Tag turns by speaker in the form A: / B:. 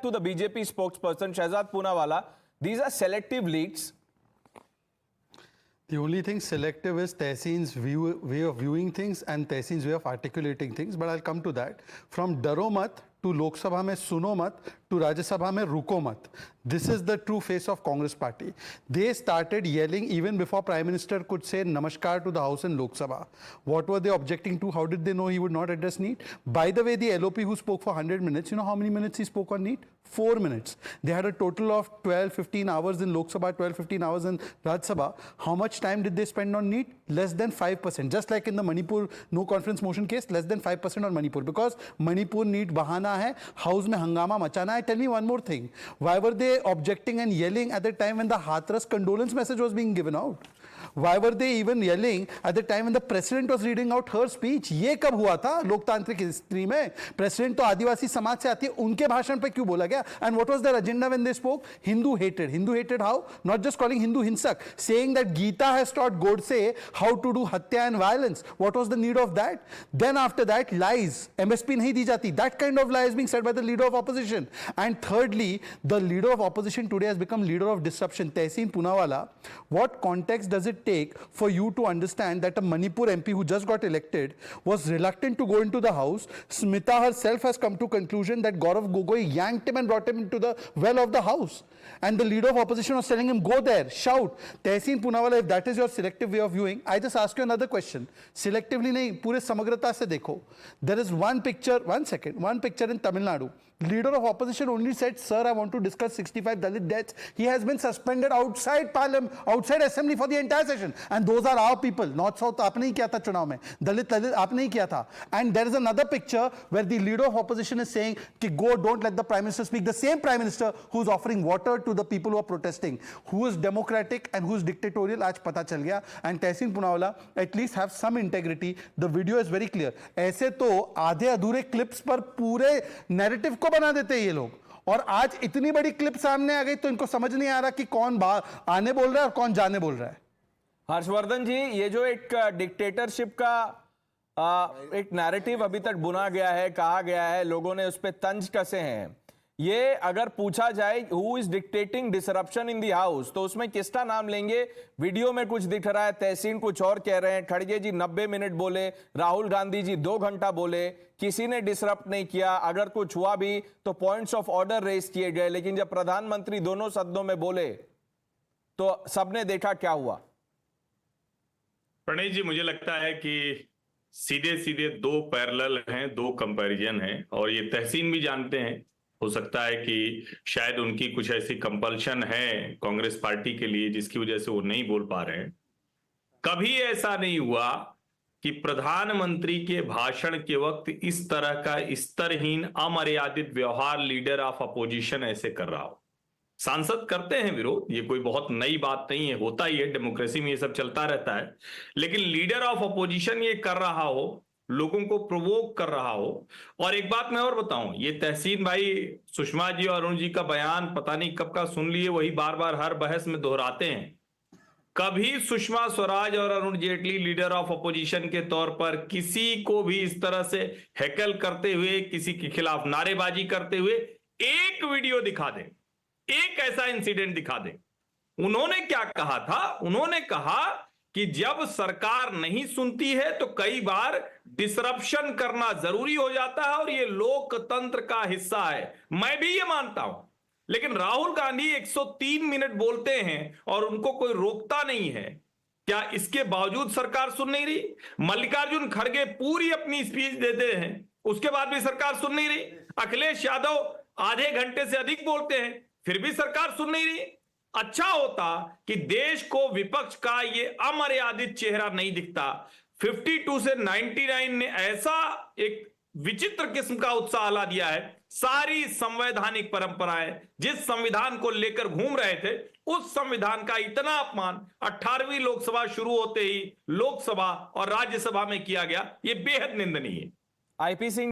A: back to the BJP spokesperson, Shehzad Poonawalla. These are selective leaks.
B: The only thing selective is Tehseen's way of viewing things and Tehseen's way of articulating things, but I'll come to that. From Daro Mat to Lok Sabha mein Suno Mat to Rajya Sabha mein Ruko Mat. This is the true face of Congress party. They started yelling even before Prime Minister could say Namaskar to the House in Lok Sabha. What were they objecting to? How did they know he would not address NEET? By the way, the LOP who spoke for 100 minutes, you know how many minutes he spoke on NEET? 4 minutes. They had a total of 12-15 hours in Lok Sabha, 12-15 hours in Rajya Sabha. How much time did they spend on NEET? Less than 5%. Just like in the Manipur no conference motion case, less than 5% on Manipur. Because Manipur NEET bahana hai, house mein hangama machana hai. Tell me one more thing. Why were they objecting and yelling at the time when the Hathras condolence message was being given out? Why were they even yelling at the time when the president was reading out her speech? ये कब हुआ था लोकतांत्रिक history में? President तो आदिवासी समाज से आती है, उनके भाषण पे क्यों बोला गया? And what was their agenda when they spoke? Hindu hatred. Hindu hatred how? Not just calling Hindu hinsak, saying that Gita has taught Godse how to do hatya and violence. What was the need of that? Then after that, lies. MSP nahi di jati. That kind of lie is being said by the leader of opposition. And thirdly, the leader of opposition today has become leader of disruption. Tehseen Poonawalla. What context does it take for you to understand that a Manipur MP who just got elected was reluctant to go into the house? Smita herself has come to conclusion that Gaurav Gogoi yanked him and brought him into the well of the house. And the leader of opposition was telling him, go there, shout. Tehseen Poonawalla, if that is your selective way of viewing, I just ask you another question. Selectively nahi, pure samagrata se dekho. There is one picture in Tamil Nadu. Leader of opposition only said, sir, I want to discuss 65 Dalit deaths. He has been suspended outside Parliament, outside Assembly for the entire session. And those are our people. North South, aapne hi kiya tha chunav mein. Dalit, aapne hi kiya tha. And there is another picture where the leader of opposition is saying, ki go, don't let the Prime Minister speak. The same Prime Minister who is offering water to the people who are protesting. Who is democratic and who is dictatorial, aaj pata chal gaya. And Tehseen Poonawalla at least have some integrity. The video is very clear. ऐसे तो आधे अधूरे clips पर पूरे narrative को बना देते हैं ये लोग, और आज इतनी बड़ी क्लिप सामने आ गई तो इनको समझ नहीं आ रहा कि कौन आने बोल रहा है और कौन जाने बोल रहा है।
A: हर्षवर्धन जी, ये जो एक डिक्टेटरशिप का एक नैरेटिव अभी तक बुना गया है, कहा गया है, लोगों ने उस पर तंज कसे हैं, ये अगर पूछा जाए who is dictating disruption in the house तो उसमें किसका नाम लेंगे? वीडियो में कुछ दिख रहा है, तहसीन कुछ और कह रहे हैं, खड़गे जी 90 मिनट बोले, राहुल गांधी जी 2 घंटा बोले, किसी ने डिसरप्ट नहीं किया। अगर कुछ हुआ भी तो पॉइंट्स ऑफ ऑर्डर रेज किए गए, लेकिन जब प्रधानमंत्री दोनों सदनों में बोले तो सबने देखा क्या हुआ।
C: प्रणय जी, मुझे लगता है कि सीधे सीधे 2 पैरेलल हैं, 2 कंपैरिजन हैं, और ये तहसीन भी जानते हैं। हो सकता है कि शायद उनकी कुछ ऐसी कंपल्शन है कांग्रेस पार्टी के लिए जिसकी वजह से वो नहीं बोल पा रहे हैं। कभी ऐसा नहीं हुआ कि प्रधानमंत्री के भाषण के वक्त इस तरह का स्तरहीन अमर्यादित व्यवहार लीडर ऑफ अपोजिशन ऐसे कर रहा हो। सांसद करते हैं विरोध, ये कोई बहुत नई बात नहीं है, होता ही है, डेमोक्रेसी में ये सब चलता रहता है, लेकिन लीडर ऑफ अपोजिशन ये कर रहा हो, लोगों को प्रोवोक कर रहा हो। और एक बात मैं और बताऊं, ये तहसीन भाई सुषमा जी और अरुण जी का बयान पता नहीं कब का सुन लिए, वही बार बार हर बहस में दोहराते हैं। कभी सुषमा स्वराज और Arun Jaitley leader of opposition के तौर पर किसी को भी इस तरह से हैकल करते हुए, किसी के खिलाफ नारेबाजी करते हुए एक वीडियो दिखा दें, एक ऐसा इंसिडेंट दिखा दें। उन्होंने क्या कहा था? उन्होंने कहा कि जब सरकार नहीं सुनती है तो कई बार डिसरप्शन करना जरूरी हो जाता है और ये लोकतंत्र का हिस्सा है। मैं भी ये मानता हूं, लेकिन राहुल गांधी 103 मिनट बोलते हैं और उनको कोई रोकता नहीं है। क्या इसके बावजूद सरकार सुन नहीं रही? मल्लिकार्जुन खड़गे पूरी अपनी स्पीच देते हैं, उसके बाद भी सरकार सुन नहीं रही। अखिलेश यादव आधे घंटे से अधिक बोलते हैं, फिर भी सरकार सुन नहीं रही। अच्छा होता कि देश को विपक्ष का ये अमर्यादित चेहरा नहीं दिखता। 52 से 99 ने ऐसा एक विचित्र किस्म का उत्साह ला दिया है। सारी संवैधानिक परंपराएं जिस संविधान को लेकर घूम रहे थे, उस संविधान का इतना अपमान 18वीं लोकसभा शुरू होते ही लोकसभा और राज्यसभा में किया गया, ये बेहद निंदनीय है।
A: आईपी सिंह